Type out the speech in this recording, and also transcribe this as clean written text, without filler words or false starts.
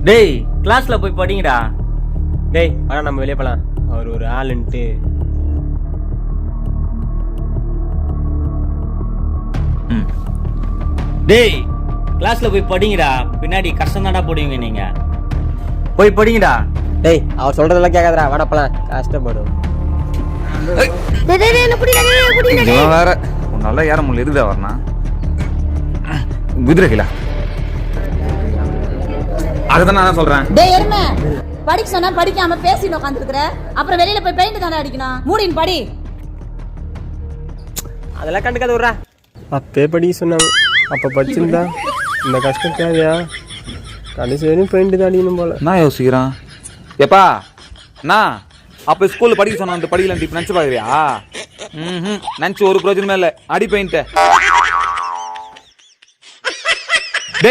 டேய் கிளாஸ்ல போய் படிங்கடா. டேய் வாடா நம்ம வெளியே போலாம், அவர் ஒரு ஆளுன்ட்டு. டேய் கிளாஸ்ல போய் படிங்கடா, பின்னாடி கஷ்டம் தான்டா போடுவீங்க நீங்க. போய் படிங்கடா. டேய் அவர் சொல்றதெல்லாம் கேட்காதடா, வாடா போலாம், கஷ்டப்படும். இவன் வேற உன்னால ஏற முடியல, எதுக்குடா வரனா குதிரைகளா? அதுதான் நான் சொல்றேன். டேய் எருமை, படிக்க சொன்னா படிக்காம பேசிட்டு உட்காந்துருக்குற, அப்புறம் வெளியில போய் பெயிண்ட் தானே அடிக்கணும். மூடின் படி. அதெல்லாம் கண்டுக்காத விட்றா. அப்பே படிக்க சொன்னாங்க, அப்போ படிச்சிருந்தா இந்த கஷ்டம் தேவையா? கடைசி வரையும் பெயிண்ட் தான் அடிக்கணும் போல. நான் யோசிக்கிறான் எப்பா நான் அப்ப ஸ்கூல்ல படிக்க சொன்ன படிக்கல இப்ப நினைச்சு பாக்குறியா? நினைச்சு ஒரு பிரயோஜனமே இல்லை, அடி பெயிண்ட்.